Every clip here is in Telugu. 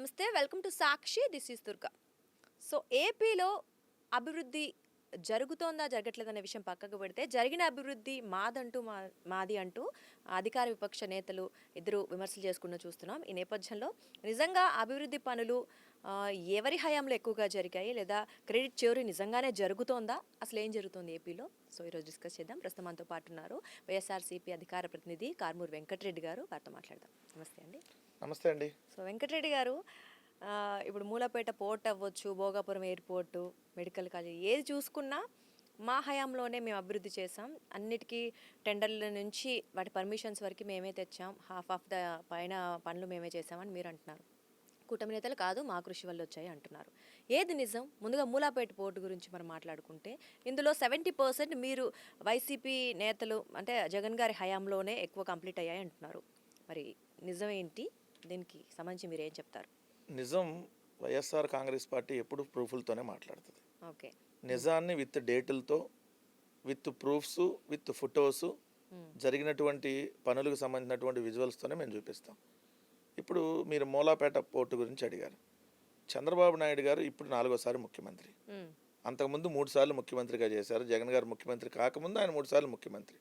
నమస్తే. Welcome to Sakshi. This is Durga. So, ఏపీలో అభివృద్ధి జరుగుతోందా, జరగట్లేదనే విషయం పక్కకు పెడితే, జరిగిన అభివృద్ధి మాది అంటూ అధికార విపక్ష నేతలు ఇద్దరు విమర్శలు చేసుకుంటూ చూస్తున్నాం. ఈ నేపథ్యంలో నిజంగా అభివృద్ధి పనులు ఎవరి హయాంలో ఎక్కువగా జరిగాయి, లేదా క్రెడిట్ చోరీ నిజంగానే జరుగుతోందా, అసలు ఏం జరుగుతోంది ఏపీలో? సో, ఈరోజు డిస్కస్ చేద్దాం. ప్రస్తుతం మనతో పాటు ఉన్నారు వైఎస్ఆర్సీపీ అధికార ప్రతినిధి కారుమూరి వెంకటరెడ్డి గారు. వారితో మాట్లాడదాం. నమస్తే అండి. నమస్తే అండి. సో, వెంకటరెడ్డి గారు, ఇప్పుడు మూలపేట పోర్ట్ అవ్వచ్చు, భోగాపురం ఎయిర్పోర్టు, మెడికల్ కాలేజ్ ఏది చూసుకున్నా మా హయాంలోనే మేము అభివృద్ధి చేసాం. అన్నిటికీ టెండర్ల నుంచి వాటి పర్మిషన్స్ వరకు మేమే తెచ్చాం. హాఫ్ ఆఫ్ ద పైన పనులు మేమే చేసామని మీరు అంటున్నారు. కూటమి నేతలు కాదు, మా కృషి వల్ల వచ్చాయి అంటున్నారు. ఏది నిజం? ముందుగా మూలాపేట పోర్టు గురించి మనం మాట్లాడుకుంటే, ఇందులో 70% మీరు వైసీపీ నేతలు అంటే జగన్ గారి హయాంలోనే ఎక్కువ కంప్లీట్ అయ్యాయి అంటున్నారు. మరి నిజం ఏంటి? దీనికి సంబంధించి మీరు ఏం చెప్తారు? నిజం, వైఎస్ఆర్ కాంగ్రెస్ పార్టీ ఎప్పుడు ప్రూఫ్లతోనే మాట్లాడుతుంది. ఓకే. నిజాన్ని విత్ డేటులతో, విత్ ప్రూఫ్స్, విత్ ఫొటోస్, జరిగినటువంటి పనులకు సంబంధించినటువంటి విజువల్స్తోనే మేము చూపిస్తాం. ఇప్పుడు మీరు మూలాపేట పోర్టు గురించి అడిగారు. చంద్రబాబు నాయుడు గారు ఇప్పుడు 4వ ముఖ్యమంత్రి. అంతకుముందు 3 సార్లు ముఖ్యమంత్రిగా చేశారు. జగన్ గారు ముఖ్యమంత్రి కాకముందు ఆయన 3 సార్లు ముఖ్యమంత్రి.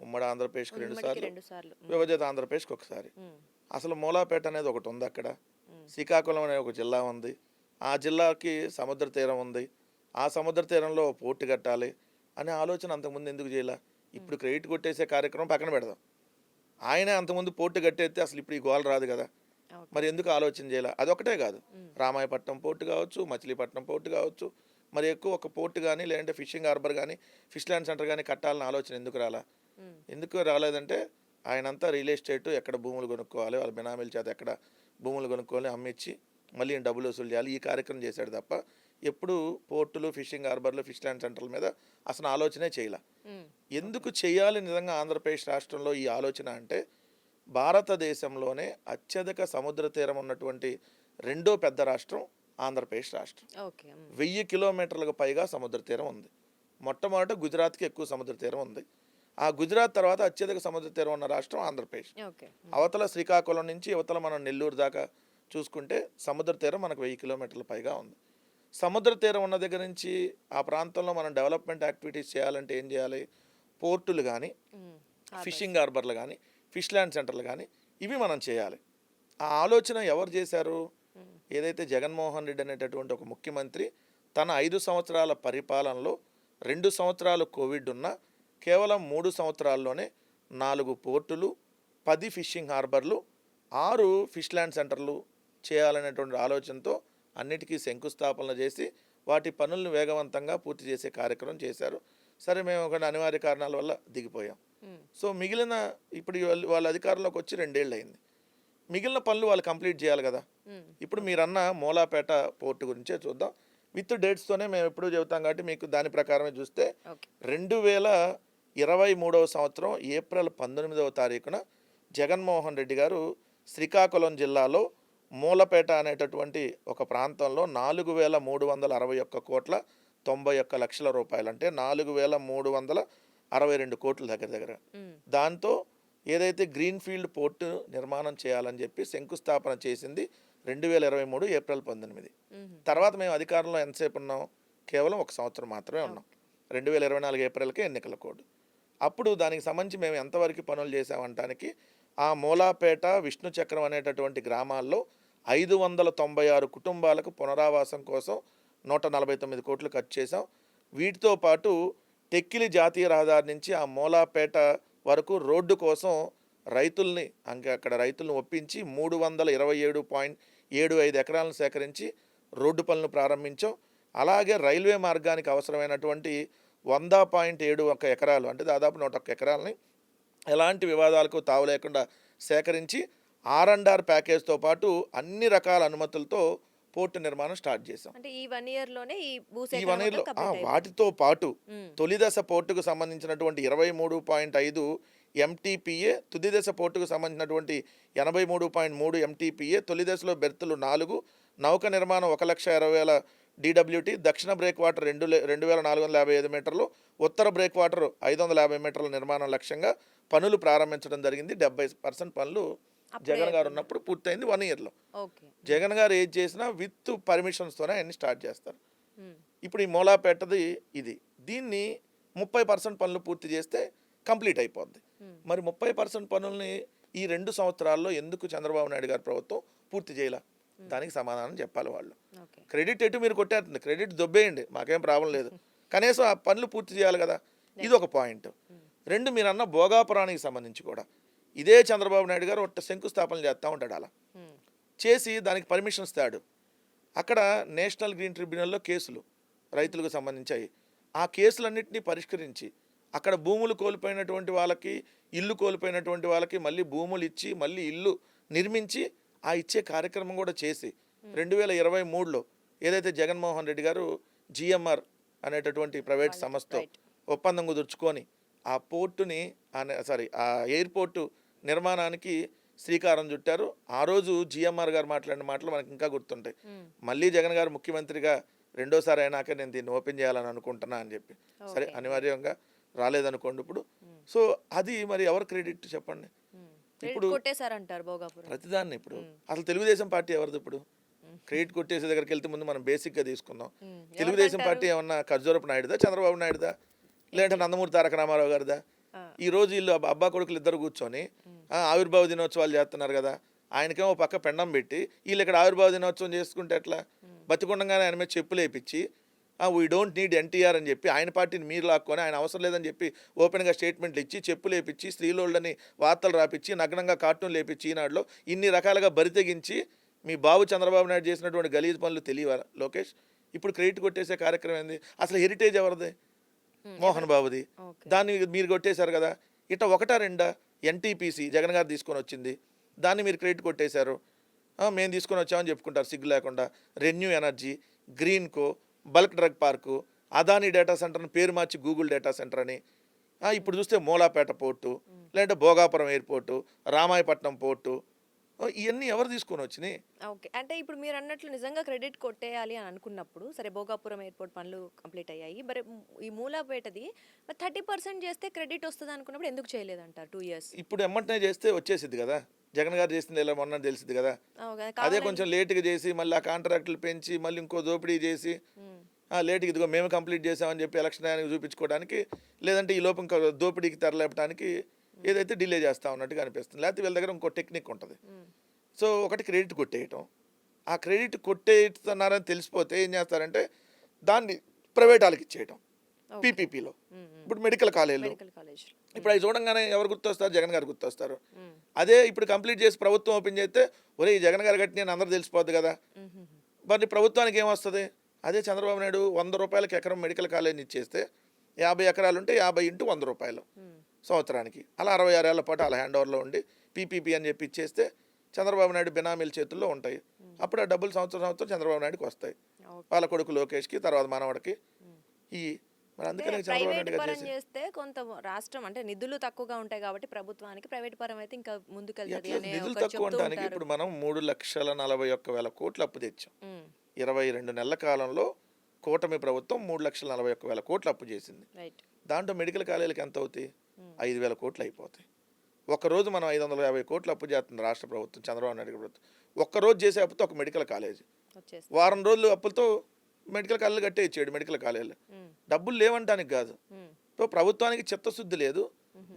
ఉమ్మడి ఆంధ్రప్రదేశ్కి 2 సార్లు, విభజిత ఆంధ్రప్రదేశ్కి ఒకసారి. అసలు మూలాపేట అనేది ఒకటి ఉంది అక్కడ. శ్రీకాకుళం అనే ఒక జిల్లా ఉంది. ఆ జిల్లాకి సముద్ర తీరం ఉంది. ఆ సముద్ర తీరంలో పోర్టు కట్టాలి అనే ఆలోచన అంతకుముందు ఎందుకు చేయాల? ఇప్పుడు క్రెడిట్ కొట్టేసే కార్యక్రమం పక్కన పెడదాం. ఆయనే అంతకుముందు పోర్టు కట్టేస్తే అసలు ఇప్పుడు ఈ గోల రాదు కదా. మరి ఎందుకు ఆలోచన చేయాల? అదొకటే కాదు, రామాయపట్నం పోర్టు కావచ్చు, మచిలీపట్నం పోర్టు కావచ్చు, మరి ఎక్కువ ఒక పోర్టు కానీ, లేదంటే ఫిషింగ్ హార్బర్ కానీ, ఫిష్ ల్యాండ్ సెంటర్ కానీ కట్టాలన్న ఆలోచన ఎందుకు రాలేదంటే, ఆయనంతా రియల్ ఎస్టేట్, ఎక్కడ భూములు కొనుక్కోవాలి, వాళ్ళ బినామీల చేత ఎక్కడ భూములు కొనుక్కోవాలి, అమ్మించి మళ్ళీ డబ్బులు వసూలు చేయాలి, ఈ కార్యక్రమం చేశాడు తప్ప ఎప్పుడు పోర్టులు, ఫిషింగ్ హార్బర్లు, ఫిష్ ల్యాండ్ సెంటర్ల మీద అసలు ఆలోచనే చేయాల. ఎందుకు చేయాలి నిజంగా ఆంధ్రప్రదేశ్ రాష్ట్రంలో ఈ ఆలోచన అంటే, భారతదేశంలోనే అత్యధిక సముద్ర తీరం ఉన్నటువంటి 2వ పెద్ద రాష్ట్రం ఆంధ్రప్రదేశ్ రాష్ట్రం. 1000 కిలోమీటర్లకు పైగా సముద్ర తీరం ఉంది. మొట్టమొదట గుజరాత్కి ఎక్కువ సముద్ర తీరం ఉంది. ఆ గుజరాత్ తర్వాత అత్యధిక సముద్ర తీరం ఉన్న రాష్ట్రం ఆంధ్రప్రదేశ్. అవతల శ్రీకాకుళం నుంచి యువతల మనం నెల్లూరు దాకా చూసుకుంటే సముద్ర తీరం మనకు 1000 కిలోమీటర్ల పైగా ఉంది. సముద్ర తీరం ఉన్న దగ్గర నుంచి ఆ ప్రాంతంలో మనం డెవలప్మెంట్ యాక్టివిటీస్ చేయాలంటే ఏం చేయాలి? పోర్టులు కానీ, ఫిషింగ్ హార్బర్లు కానీ, ఫిష్ ల్యాండ్ సెంటర్లు కానీ, ఇవి మనం చేయాలి. ఆ ఆలోచన ఎవరు చేశారు? ఏదైతే జగన్మోహన్ రెడ్డి అనేటటువంటి ఒక ముఖ్యమంత్రి తన 5 సంవత్సరాల పరిపాలనలో 2 సంవత్సరాలు కోవిడ్ ఉన్న కేవలం 3 సంవత్సరాల్లోనే 4 పోర్టులు, 10 ఫిషింగ్ హార్బర్లు, 6 ఫిష్ ల్యాండ్ సెంటర్లు చేయాలనేటువంటి ఆలోచనతో అన్నిటికీ శంకుస్థాపనలు చేసి వాటి పనులను వేగవంతంగా పూర్తి చేసే కార్యక్రమం చేశారు. సరే, మేము ఒక అనివార్య కారణాల వల్ల దిగిపోయాం. సో మిగిలిన ఇప్పుడు వాళ్ళ అధికారంలోకి వచ్చి 2 ఏళ్ళు అయింది. మిగిలిన పనులు వాళ్ళు కంప్లీట్ చేయాలి కదా. ఇప్పుడు మీరన్న మూలాపేట పోర్టు గురించే చూద్దాం. విత్ డేట్స్తోనే మేము ఎప్పుడు చెబుతాం కాబట్టి మీకు దాని ప్రకారమే చూస్తే 2023వ సంవత్సరం ఏప్రిల్ 19వ తారీఖున జగన్మోహన్ రెడ్డి గారు శ్రీకాకుళం జిల్లాలో మూలపేట అనేటటువంటి ఒక ప్రాంతంలో 4,361 కోట్ల 91 లక్షల రూపాయలు, అంటే 4,362 కోట్ల దగ్గర దాంతో ఏదైతే గ్రీన్ ఫీల్డ్ పోర్టు నిర్మాణం చేయాలని చెప్పి శంకుస్థాపన చేసింది 2023 ఏప్రిల్ 19. తర్వాత మేము అధికారంలో ఎంతసేపు ఉన్నాం? కేవలం 1 సంవత్సరం మాత్రమే ఉన్నాం. 2024 ఏప్రిల్కే ఎన్నికల కోడ్. అప్పుడు దానికి సంబంధించి మేము ఎంతవరకు పనులు చేసామంటానికి, ఆ మూలాపేట, విష్ణు చక్రం అనేటటువంటి గ్రామాల్లో 596 కుటుంబాలకు పునరావాసం కోసం 149 కోట్లు ఖర్చు చేసాం. వీటితో పాటు టెక్కిలి జాతీయ రహదారి నుంచి ఆ మూలాపేట వరకు రోడ్డు కోసం అక్కడ రైతుల్ని ఒప్పించి 327.75 ఎకరాలను సేకరించి రోడ్డు పనులను ప్రారంభించాం. అలాగే రైల్వే మార్గానికి అవసరమైనటువంటి 100.71 ఎకరాలు, అంటే దాదాపు 101 ఎకరాలని ఎలాంటి వివాదాలకు తావు లేకుండా సేకరించి R&R ప్యాకేజ్తో పాటు అన్ని రకాల అనుమతులతో పోర్టు నిర్మాణం స్టార్ట్ చేసాం. ఈ 1 ఇయర్లో వాటితో పాటు తొలి దశ పోర్టుకు సంబంధించినటువంటి 23.5 MTPA, తుది దశ పోర్టుకు సంబంధించినటువంటి 83.3 MTPA, తొలి దశలో బెర్తులు 4, నౌక నిర్మాణం 1,20,000 DWT, దక్షిణ బ్రేక్ వాటర్ 2,455 మీటర్లు, ఉత్తర బ్రేక్ వాటర్ 550 మీటర్ల నిర్మాణం లక్ష్యంగా పనులు ప్రారంభించడం జరిగింది. 70% పనులు జగన్ గారు ఉన్నప్పుడు పూర్తయింది 1 ఇయర్లో. ఓకే. జగన్ గారు ఏది చేసినా విత్ పర్మిషన్స్తోనే అన్ని స్టార్ట్ చేస్తారు. ఇప్పుడు ఈ మూలాపేటది ఇది, దీన్ని 30% పనులు పూర్తి చేస్తే కంప్లీట్ అయిపోద్ది. మరి 30% పనుల్ని ఈ 2 సంవత్సరాల్లో ఎందుకు చంద్రబాబు నాయుడు గారి ప్రభుత్వం పూర్తి చేయాల? దానికి సమాధానం చెప్పాలి వాళ్ళు. క్రెడిట్ ఎటు మీరు కొట్టేస్తుంది, క్రెడిట్ దొబ్బేయండి, మాకేం ప్రాబ్లం లేదు, కనీసం ఆ పనులు పూర్తి చేయాలి కదా. ఇది ఒక పాయింట్. 2, మీరు అన్న భోగాపురానికి సంబంధించి కూడా ఇదే చంద్రబాబు నాయుడు గారు ఒక్క శంకుస్థాపన చేస్తూ ఉంటాడు. అలా చేసి దానికి పర్మిషన్ ఇస్తాడు. అక్కడ నేషనల్ గ్రీన్ ట్రిబ్యునల్లో కేసులు రైతులకు సంబంధించాయి. ఆ కేసులన్నింటినీ పరిష్కరించి అక్కడ భూములు కోల్పోయినటువంటి వాళ్ళకి, ఇల్లు కోల్పోయినటువంటి వాళ్ళకి మళ్ళీ భూములు ఇచ్చి మళ్ళీ ఇల్లు నిర్మించి ఆ ఇచ్చే కార్యక్రమం కూడా చేసి 2023లో ఏదైతే జగన్మోహన్ రెడ్డి గారు జిఎంఆర్ అనేటటువంటి ప్రైవేట్ సంస్థతో ఒప్పందం కుదుర్చుకొని ఆ పోర్టుని ఆ ఎయిర్పోర్టు నిర్మాణానికి శ్రీకారం చుట్టారు. ఆ రోజు జిఎంఆర్ గారు మాట్లాడిన మాటలు మనకి ఇంకా గుర్తుంటాయి. మళ్ళీ జగన్ గారు ముఖ్యమంత్రిగా రెండోసారి అయినాక నేను దీన్ని ఓపెన్ చేయాలని అనుకుంటున్నా అని చెప్పి, సరే అనివార్యంగా రాలేదనుకోండి ఇప్పుడు. సో అది మరి ఎవరు క్రెడిట్ చెప్పండి? ఇప్పుడు ప్రతిదాన్ని ఇప్పుడు అసలు తెలుగుదేశం పార్టీ ఎవరిది? ఇప్పుడు క్రెడిట్ కొట్టేసే దగ్గరికి వెళ్తే ముందు మనం బేసిక్గా తీసుకుందాం. తెలుగుదేశం పార్టీ ఏమన్నా ఖర్జూరపు నాయుడుదా, చంద్రబాబు నాయుడుదా, లేదంటే నందమూరి తారక రామారావు గారిదా? ఈ రోజు వీళ్ళు అబ్బా కొడుకులు ఇద్దరు కూర్చొని ఆవిర్భావ దినోత్సవాలు చేస్తున్నారు కదా, ఆయనకేమో పక్క పెండం పెట్టి వీళ్ళు ఇక్కడ ఆవిర్భావ దినోత్సవం చేసుకుంటే ఎట్లా? బతికుండగానే ఆయన మీద చెప్పులు వేయించి వీ డోంట్ నీడ్ ఎన్టీఆర్ అని చెప్పి ఆయన పార్టీని మీరు లాక్కొని ఆయన అవసరం లేదని చెప్పి ఓపెన్గా స్టేట్మెంట్లు ఇచ్చి చెప్పులు వేయించి స్త్రీలోళ్ళని వార్తలు రాపించి నగ్నంగా కార్టూన్లు వేపించి ఈనాడులో ఇన్ని రకాలుగా బరితెగించి మీ బాబు చంద్రబాబు నాయుడు చేసినటువంటి గలీజ్ పనులు తెలియవా లోకేష్? ఇప్పుడు క్రెడిట్ కొట్టేసే కార్యక్రమం ఏంది? అసలు హెరిటేజ్ ఎవరిది? మోహన్ బాబుది. దాన్ని మీరు కొట్టేశారు కదా. ఇట్లా 1-2 ఎన్టీపీసీ జగన్ గారు తీసుకొని వచ్చింది, దాన్ని మీరు క్రెడిట్ కొట్టేశారు. మేము తీసుకొని వచ్చామని చెప్పుకుంటారు సిగ్గు లేకుండా. Renew energy, Greenko, bulk drug park, Adani data సెంటర్ని పేరు మార్చి గూగుల్ డేటా సెంటర్ అని. ఇప్పుడు చూస్తే మూలాపేట పోర్టు, లేదంటే భోగాపురం ఎయిర్పోర్టు, రామాయపట్నం పోర్టు, ఇవన్నీ ఎవరు తీసుకొని వచ్చినాయి? ఓకే. అంటే ఇప్పుడు మీరు అన్నట్లు నిజంగా క్రెడిట్ కొట్టేయాలి అని అనుకున్నప్పుడు, సరే భోగాపురం ఎయిర్పోర్ట్ పనులు కంప్లీట్ అయ్యాయి, మరి ఈ మూలాపేటది 30% చేస్తే క్రెడిట్ వస్తుంది అనుకున్నప్పుడు ఎందుకు చేయలేదంటారు 2 years? ఇప్పుడు ఎమ్మటనే చేస్తే వచ్చేసిద్ది కదా. జగన్ గారు చేసింది ఎలా మొన్న తెలిసింది కదా. అదే కొంచెం లేట్గా చేసి మళ్ళీ ఆ కాంట్రాక్టులు పెంచి మళ్ళీ ఇంకో దోపిడీ చేసి లేట్గా ఇదిగో మేము కంప్లీట్ చేసామని చెప్పి ఎలక్షన్ ఆయనకి చూపించుకోవడానికి, లేదంటే ఈ లోపు ఇంకా దోపిడీకి తెరలేపడానికి ఏదైతే డిలే చేస్తా ఉన్నట్టుగా అనిపిస్తుంది. లేకపోతే వీళ్ళ దగ్గర ఇంకో టెక్నిక్ ఉంటుంది. సో ఒకటి క్రెడిట్ కొట్టేయటం. ఆ క్రెడిట్ కొట్టేస్తున్నారని తెలిసిపోతే ఏం చేస్తారంటే దాన్ని ప్రైవేట్ వాళ్ళకి ఇచ్చేయటం పీపీపీలో. ఇప్పుడు మెడికల్ కాలేజీలు ఇప్పుడు అవి చూడంగానే ఎవరు గుర్తొస్తారు? జగన్ గారు గుర్తొస్తారు. అదే ఇప్పుడు కంప్లీట్ చేసి ప్రభుత్వం ఓపెన్ చేస్తే ఒరే ఈ జగన్ గారు కట్టి నేను అందరూ తెలిసిపోద్ది కదా. మరి ప్రభుత్వానికి ఏమొస్తుంది? అదే చంద్రబాబు నాయుడు 100 రూపాయలకి ఎకరం మెడికల్ కాలేజీని ఇచ్చేస్తే 50 ఎకరాలు ఉంటే 50 × 100 రూపాయలు సంవత్సరానికి, అలా 66 ఏళ్ల పాటు అలా హ్యాండ్ ఓవర్లో ఉండి పీపీపీ అని చెప్పి ఇచ్చేస్తే చంద్రబాబు నాయుడు బినామీల చేతుల్లో ఉంటాయి. అప్పుడు ఆ డబ్బులు సంవత్సరం చంద్రబాబు నాయుడుకి వస్తాయి, వాళ్ళ కొడుకు లోకేష్కి, తర్వాత మనవడికి. మరి అందుకనే చంద్రబాబు నాయుడు గారు చేస్తే కొంత రాష్ట్రం అంటే నిధులు తక్కువగా ఉంటాయి కాబట్టి ప్రభుత్వానికి, ప్రైవేట్ పరం అయితే ఇంకా ముందుకెళ్తుంది. నిధులు తక్కువ ఉండడానికి ఇప్పుడు మనం 3,41,000 కోట్లు అప్పు తెచ్చాం. 22 నెలల కాలంలో కూటమి ప్రభుత్వం 3,41,000 కోట్లు అప్పు చేసింది. దాంట్లో మెడికల్ కాలేజీలకు ఎంత అవుతాయి? 5,000 కోట్లు అయిపోతాయి. ఒక్కరోజు మనం 550 కోట్లు అప్పు చేస్తుంది రాష్ట్ర ప్రభుత్వం, చంద్రబాబు నాయుడు ప్రభుత్వం. ఒక్కరోజు చేసే అప్పుతో ఒక మెడికల్ కాలేజీ, వారం రోజులు అప్పులతో మెడికల్ కాలేజీలు కట్టేయచ్చాడు. మెడికల్ కాలేజీలు డబ్బులు లేవంటానికి కాదు, ప్రభుత్వానికి చిత్తశుద్ధి లేదు,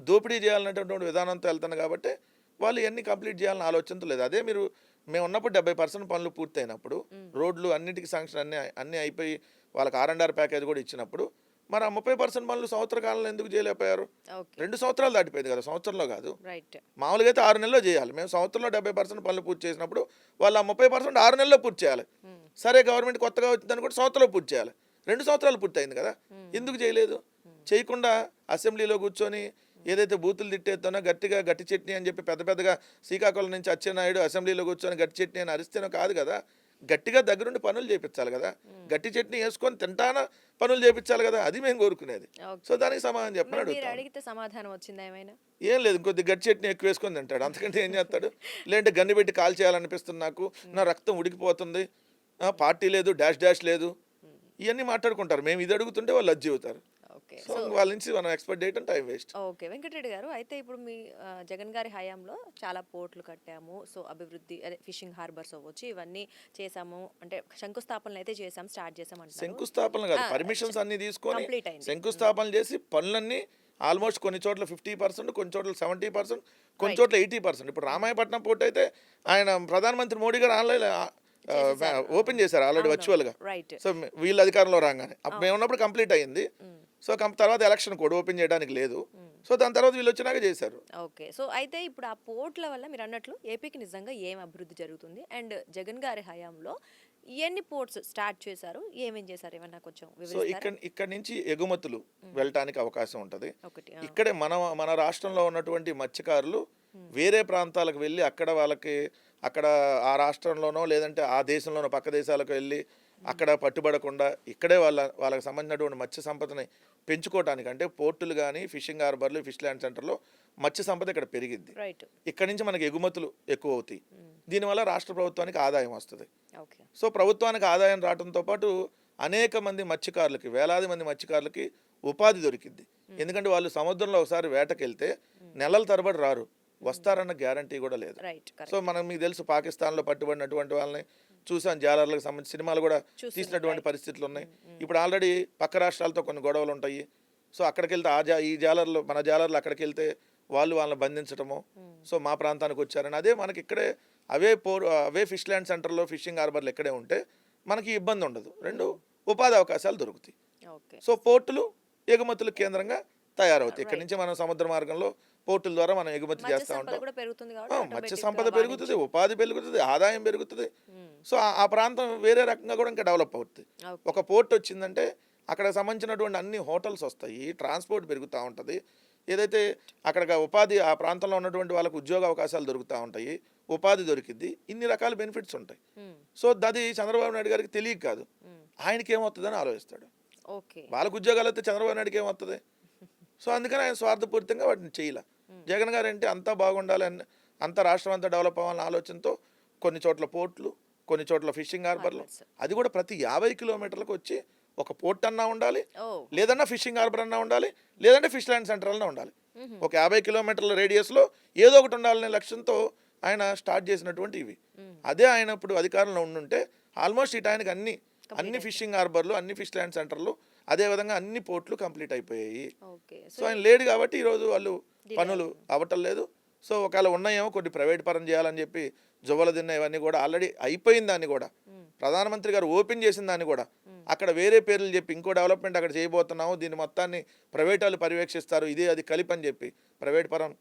దోపిడీ చేయాలనేటటువంటి విధానంతో వెళ్తాను కాబట్టి వాళ్ళు ఇవన్నీ కంప్లీట్ చేయాలని ఆలోచనతో లేదు. అదే మీరు మేము ఉన్నప్పుడు 70% పనులు పూర్తయినప్పుడు, రోడ్లు అన్నిటికీ శాంక్షన్ అన్నీ అయిపోయి వాళ్ళకి R&R ప్యాకేజ్ కూడా ఇచ్చినప్పుడు మరి ఆ 30% పనులు సంవత్సర కాలంలో ఎందుకు చేయలేకపోయారు? 2 సంవత్సరాలు దాటిపోయింది కదా, సంవత్సరంలో కాదు. మామూలుగా అయితే 6 నెలల్లో చేయాలి. మేము సంవత్సరంలో 70% పనులు పూర్తి చేసినప్పుడు వాళ్ళు ఆ 30% 6 నెలల్లో పూర్తి చేయాలి. సరే గవర్నమెంట్ కొత్తగా వచ్చిందని కూడా సంవత్సరంలో పూర్తి చేయాలి. 2 సంవత్సరాలు పూర్తి అయింది కదా, ఎందుకు చేయలేదు? చేయకుండా అసెంబ్లీలో కూర్చొని ఏదైతే బూతులు తిట్టేస్తానో గట్టి చట్నీ అని చెప్పి పెద్దగా శ్రీకాకుళం నుంచి అచ్చెన్నాయుడు అసెంబ్లీలో కూర్చొని గట్టి చట్నీ అని అరిస్తేనో కాదు కదా. గట్టిగా దగ్గరుండి పనులు చేయించాలి కదా. గట్టి చట్నీ వేసుకొని తింటానా పనులు చేయించాలి కదా, అది మేము కోరుకునేది. సో దానికి సమాధానం చెప్పని అడిగితే సమాధానం వచ్చిందా ఏమైనా? ఏం లేదు, కొద్ది గట్టి చట్నీ ఎక్కువ వేసుకొని తింటాడు, అంతకంటే ఏం చేస్తాడు? లేదంటే గన్ను పెట్టి కాల్ చేయాలనిపిస్తుంది నాకు, నా రక్తం ఉడికిపోతుంది, పార్టీ లేదు, డాష్ లేదు, ఇవన్నీ మాట్లాడుకుంటారు. మేము ఇది అడుగుతుంటే వాళ్ళు లజ్జి అవుతారు. ఓకే. సో సో వాళ్ళ నుంచి మనం ఎక్స్పెక్ట్ చేయడం టైం వేస్ట్. ఓకే. వెంకటరెడ్డి గారు అయితే ఇప్పుడు మీ జగన్ గారి హయాంలో చాలా పోర్టులు కట్టాము. సో అభివృద్ధి అదే ఫిషింగ్ హార్బర్స్ అవ్వచ్చు ఇవన్నీ చేసాము. అంటే శంకుస్థాపనలు అయితే చేసాం, స్టార్ట్ చేసాం అంటున్నారు. శంకుస్థాపనలు కాదు, ఆ, పర్మిషన్స్ అన్ని తీసుకొని కంప్లీట్ అయింది. శంకుస్థాపనలు చేసి పనులన్నీ ఆల్మోస్ట్ కొన్ని చోట్ల 50%, కొన్ని చోట్ల 70%, కొన్ని రైట్. చోట్ల 80%. ఇప్పుడు రామాయపట్నం పోర్ట్ అయితే ఆయన ప్రధానమంత్రి మోడీ గారు ఆన్లైన్ చేసేసారు. ఓపెన్ చేశారు ఆల్రెడీ అవును. వర్చువల్గా. రైట్. సో వీళ్ళు అధికారంలో రాగానే అప్పుడు మేము ఉన్నప్పుడు కంప్లీట్ అయ్యింది. సో తర్వాత ఎలక్షన్ కోడ్ ఓపెన్ చేయడానికి లేదు. సో దాని తర్వాత వీళ్ళు వచ్చినాక చేశారు. ఓకే. సో అయితే ఇప్పుడు ఆ పోర్ట్ల వల్ల మీరు అన్నట్లు ఏపీకి నిజంగా ఏం అభివృద్ధి జరుగుతుంది అండ్ జగన్ గారి హయాంలో ఎన్ని పోర్ట్స్ స్టార్ట్ చేశారు, ఏమేం చేశారు, ఏమన్నా కొంచెం సో వివరిస్తారా? ఇక్కడ నుంచి ఎగుమతులు వెళ్ళటానికి అవకాశం ఉంటుంది. ఒకటి ఇక్కడే మన రాష్ట్రంలో ఉన్నటువంటి మత్స్యకారులు వేరే ప్రాంతాలకు వెళ్ళి అక్కడ ఆ రాష్ట్రంలోనో లేదంటే ఆ దేశంలోనో పక్క దేశాలకు వెళ్ళి అక్కడ పట్టుబడకుండా ఇక్కడే వాళ్ళకి సంబంధించినటువంటి మత్స్య సంపదని పెంచుకోవటానికి, అంటే పోర్టులు కానీ ఫిషింగ్ హార్బర్లు, ఫిష్ ల్యాండ్ సెంటర్లో మత్స్య సంపద ఇక్కడ పెరిగిద్ది. రైట్. ఇక్కడ నుంచి మనకి ఎగుమతులు ఎక్కువ అవుతాయి. దీనివల్ల రాష్ట్ర ప్రభుత్వానికి ఆదాయం వస్తుంది. ఓకే. సో ప్రభుత్వానికి ఆదాయం రావడంతో పాటు అనేక మంది మత్స్యకారులకి, వేలాది మంది మత్స్యకారులకి ఉపాధి దొరికింది. ఎందుకంటే వాళ్ళు సముద్రంలో ఒకసారి వేటకెళ్తే నెలల తరబడి రారు, వస్తారన్న గ్యారంటీ కూడా లేదు. రైట్. సో మీకు తెలుసు, పాకిస్తాన్లో పట్టుబడినటువంటి వాళ్ళని చూసాం, జాలర్లకు సంబంధించి సినిమాలు కూడా తీసినటువంటి పరిస్థితులు ఉన్నాయి. ఇప్పుడు ఆల్రెడీ పక్క రాష్ట్రాలతో కొన్ని గొడవలు ఉంటాయి. సో అక్కడికి వెళ్తే ఈ జాలర్లు, మన జాలర్లు అక్కడికి వెళ్తే వాళ్ళని బంధించడము, సో మా ప్రాంతానికి వచ్చారని, అదే మనకి ఇక్కడే అవే ఫిష్ ల్యాండ్ సెంటర్లో ఫిషింగ్ హార్బర్లు ఇక్కడే ఉంటే మనకి ఇబ్బంది ఉండదు, రెండు ఉపాధి అవకాశాలు దొరుకుతాయి. ఓకే. సో పోర్టులు ఎగుమతుల కేంద్రంగా తయారవుతాయి. ఇక్కడ నుంచి మనం సముద్ర మార్గంలో పోర్టుల ద్వారా మనం ఎగుమతి మత్స్య చేస్తూ సంపద ఉంటాం. కూడా పెరుగుతుంది మత్స్య కాబట్టి సంపద పెరుగుతుంది, ఉపాధి పెరుగుతుంది, ఆదాయం పెరుగుతుంది. సో ఆ ప్రాంతం వేరే రకంగా కూడా ఇంకా డెవలప్ అవుతుంది. ఒక పోర్ట్ వచ్చిందంటే అక్కడ సంబంధించినటువంటి అన్ని హోటల్స్ వస్తాయి, ట్రాన్స్పోర్ట్ పెరుగుతూ ఉంటుంది, ఏదైతే అక్కడ ఉపాధి ఆ ప్రాంతంలో ఉన్నటువంటి వాళ్ళకు ఉద్యోగ అవకాశాలు దొరుకుతూ ఉంటాయి, ఉపాధి దొరికిద్ది, ఇన్ని రకాల బెనిఫిట్స్ ఉంటాయి. సో అది చంద్రబాబు నాయుడు గారికి తెలియక కాదు, ఆయనకి ఏమవుతుందని ఆలోచిస్తాడు. ఓకే. వాళ్ళకు ఉద్యోగాలు అయితే చంద్రబాబు నాయుడుకి ఏమవుతుంది? సో అందుకని ఆయన స్వార్థపూరితంగా వాటిని చేయలే. జగన్ గారు అంటే అంతా బాగుండాలి, అంతా రాష్ట్రం అంతా డెవలప్ అవ్వాలన్న ఆలోచనతో కొన్ని చోట్ల పోర్ట్లు, కొన్ని చోట్ల ఫిషింగ్ హార్బర్లు, అది కూడా ప్రతి 50 కిలోమీటర్లకు వచ్చి ఒక పోర్ట్ అన్నా ఉండాలి, లేదన్నా ఫిషింగ్ హార్బర్ అన్నా ఉండాలి, లేదంటే ఫిష్ ల్యాండ్ సెంటర్ అన్నా ఉండాలి. ఒక 50 కిలోమీటర్ల రేడియస్లో ఏదో ఒకటి ఉండాలనే లక్ష్యంతో ఆయన స్టార్ట్ చేసినటువంటి ఇవి. అదే ఆయన ఇప్పుడు అధికారంలో ఉండుంటే ఆల్మోస్ట్ ఇటు ఆయనకి అన్ని ఫిషింగ్ హార్బర్లు, అన్ని ఫిష్ ల్యాండ్ సెంటర్లు, అదేవిధంగా అన్ని పోర్ట్లు కంప్లీట్ అయిపోయాయి. సో ఆయన లేడు కాబట్టి ఈరోజు వాళ్ళు పనులు అవ్వటం లేదు. సో ఒకవేళ ఉన్నాయేమో కొన్ని ప్రైవేట్ పరం చేయాలని చెప్పి జువ్వల దిన్న ఇవన్నీ కూడా ఆల్రెడీ అయిపోయింది. దాన్ని కూడా ప్రధానమంత్రి గారు ఓపెన్ చేసిన దాన్ని కూడా అక్కడ వేరే పేర్లు చెప్పి ఇంకో డెవలప్మెంట్ అక్కడ చేయబోతున్నాము, దీన్ని మొత్తాన్ని ప్రైవేట్ వాళ్ళు పర్యవేక్షిస్తారు, ఇదే అది కలిపి అని చెప్పి ప్రైవేట్ పరం